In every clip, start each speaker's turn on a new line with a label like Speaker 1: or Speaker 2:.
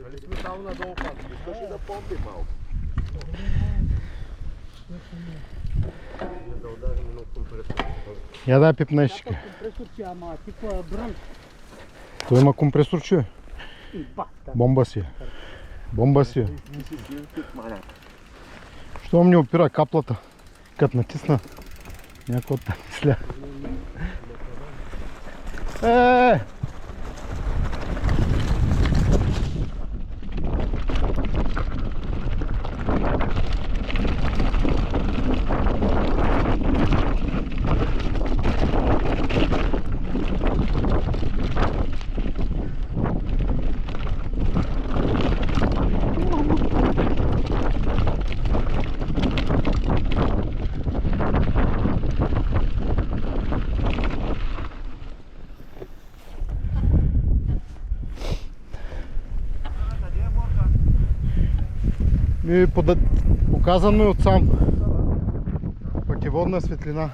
Speaker 1: Нали сме само надолу пак, искаше да помпи малко. Да ударим едно компресор.
Speaker 2: Я дай пипнешчика.
Speaker 3: Компресор, че ама типа брън.
Speaker 2: Той има компресор, че?
Speaker 3: И бахта.
Speaker 2: Бомба си. Бомба си. Що ми опира каплата? Като натисна. Някой от мисля. Показано е отсам. Пътеводна светлина.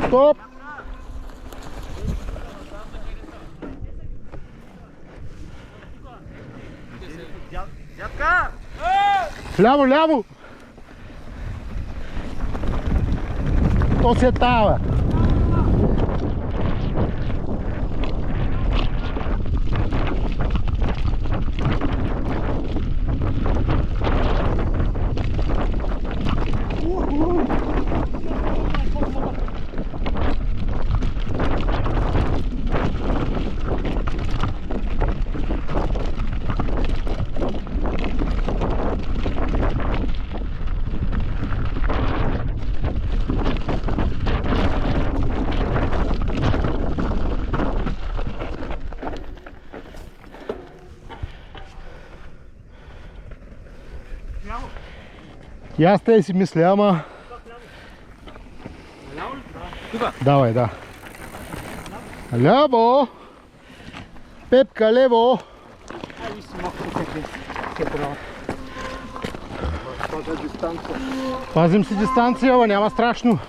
Speaker 2: Стоп!
Speaker 1: Дядка!
Speaker 2: Ляво, ляво! То се тава. И аз те си мисля, ама... Давай, да. Ляво! Пепка, лево!
Speaker 3: Айде си малко ще правя.
Speaker 2: Пазим си дистанция, ама няма страшно.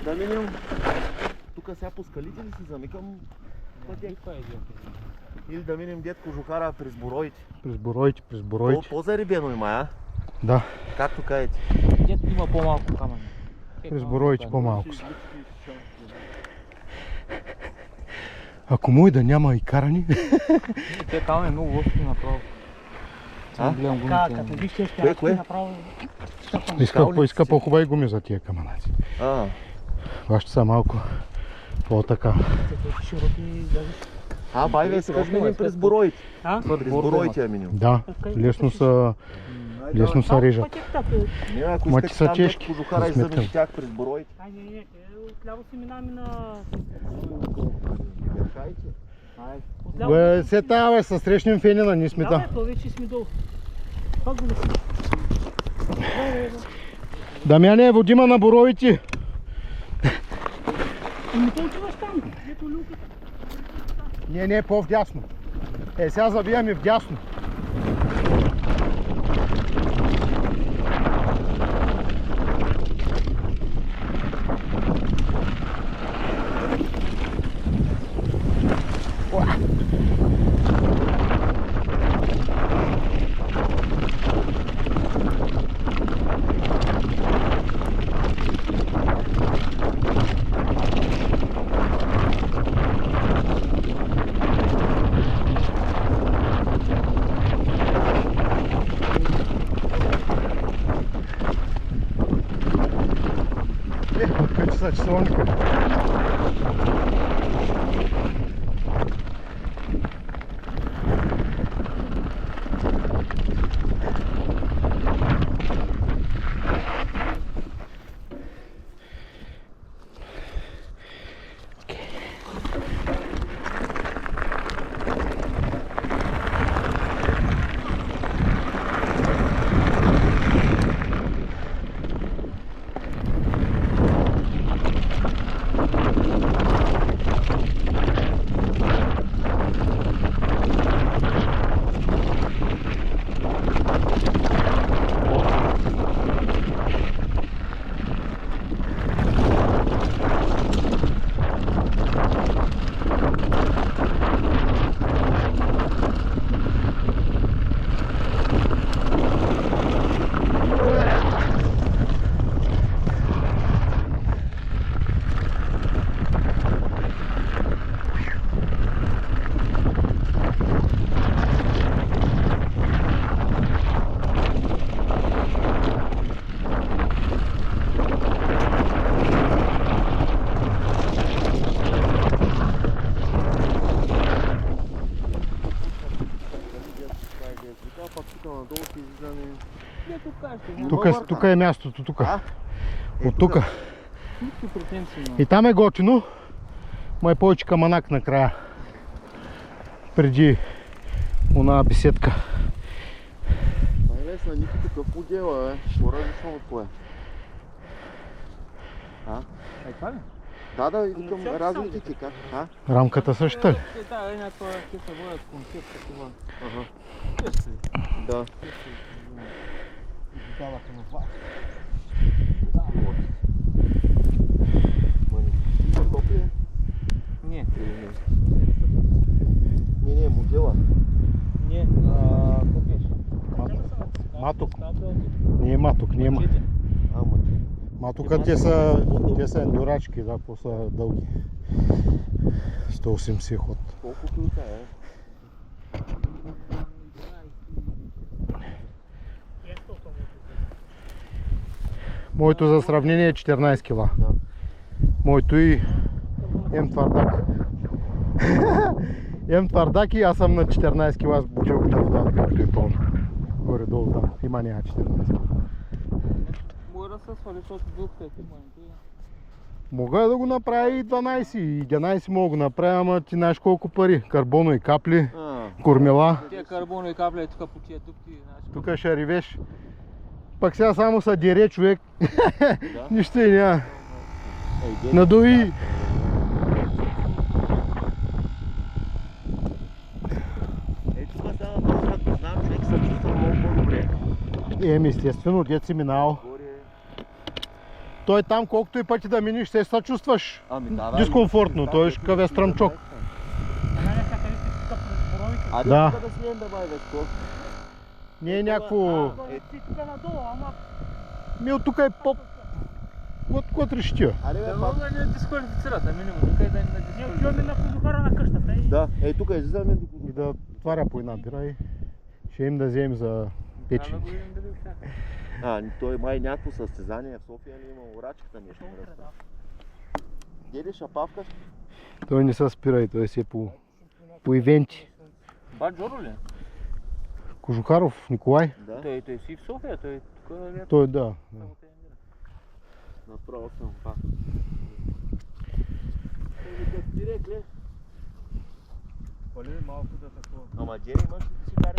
Speaker 1: Да минем тук сега по скалите ли си замикам пътя? Или да минем дед Кожухара през Боровите?
Speaker 2: През Боровите, през Боровите.
Speaker 1: По-зарибено има, а?
Speaker 2: Да.
Speaker 1: Както кажете.
Speaker 3: Дед има по-малко камъни.
Speaker 2: През Боровите по-малко са. Ако му и да няма и карани.
Speaker 3: Те камъни много лоши направо. Като виж те ще направо...
Speaker 2: Иска по-хубави гуми за тия камънаци. Вашите са малко по-така.
Speaker 3: Широки, да виж.
Speaker 1: Байве, скажи минем през Бороите.
Speaker 3: А?
Speaker 1: През Бороите я минем.
Speaker 2: Да, лесно са режат.
Speaker 1: Не, ако
Speaker 2: Ма ти
Speaker 1: искате
Speaker 2: са
Speaker 1: там дед
Speaker 2: тежки,
Speaker 1: кожухара и
Speaker 2: сметам.
Speaker 1: замени тях през Бороите.
Speaker 3: Ай, не, отляво си минаваме на...
Speaker 1: Хайде.
Speaker 3: Отляво.
Speaker 2: Бе, се тая, бе, със срещнем Фенина, ние сме
Speaker 3: Да,
Speaker 2: там.
Speaker 3: бе, то вече сме долу. Пак го си.
Speaker 2: Дамяне, водима на боровите.
Speaker 3: Ами то отиваш там, ето люката.
Speaker 2: Не, по-вдясно. Сега завиваме вдясно. Откачи са часовника. Тук е мястото, тук. От тук. И там е готино. Ма е повече каманак накрая. Преди она беседка.
Speaker 1: Най-лесна, никой такъв модела, по-различно от кое.
Speaker 3: Ай, това ли?
Speaker 1: Да, викам разликите как.
Speaker 2: Рамката също ли?
Speaker 3: Да, някаква те се водят концепт такова.
Speaker 1: Да.
Speaker 3: Даваха на това.
Speaker 1: Има топлия?
Speaker 3: Не.
Speaker 1: Не, модела.
Speaker 3: Не, какво беше?
Speaker 2: Маток. Не е маток, не е маток. Матука те са ендурачки, да, по-са дълги. 180 ход.
Speaker 1: Колко ключа е?
Speaker 2: Моето за сравнение е 14 кила.
Speaker 1: Да.
Speaker 2: Моето и М твърдак. М твърдак и аз съм на 14 кила с бутилката вода, както е пълна. Горе-долу там. Има няма 14 кила.
Speaker 3: Мога да се свали, защото духта е типа.
Speaker 2: Мога да го направя и 12, и 11 мога да го направя, ама ти знаеш колко пари. Карбонови капли, кормила.
Speaker 3: Тия карбонови капли е тук по тия дупки.
Speaker 2: Тук ще ревеш. Пак сега само са дере човек. Нищо и няма. Надуи.
Speaker 1: Тук става въпрос, ако знам, човек се чувства много по-добре.
Speaker 2: Естествено, дет си минал. Той там, колкото и пъти да миниш, се съчувстваш дискомфортно. Той ще къве стръмчок. Да.
Speaker 1: Да снимем да бай веско.
Speaker 2: Не е някакво... Ми от тук е по... От решития.
Speaker 3: Да мога да не дисквалифицират, а минимум. Никъде да не дисквалифицират. Не, отиваме на кожухара на къщата.
Speaker 1: Да, тук излизаме до кожухара.
Speaker 2: И да отваря по една бира и ще им да вземем за печени.
Speaker 1: Той май някакво състезание в София ли има орачката нещо. Деде шапавка?
Speaker 2: Той не се спира и той си е по по ивенти.
Speaker 3: Бат Джоро ли?
Speaker 2: Кожухаров Николай.
Speaker 1: Да?
Speaker 3: Той си в София, той тук е лято.
Speaker 2: Той да.
Speaker 1: Направо съм пак. Директ ли?
Speaker 3: Пали малко да такова.
Speaker 1: Ама Джери имаш ли си кари?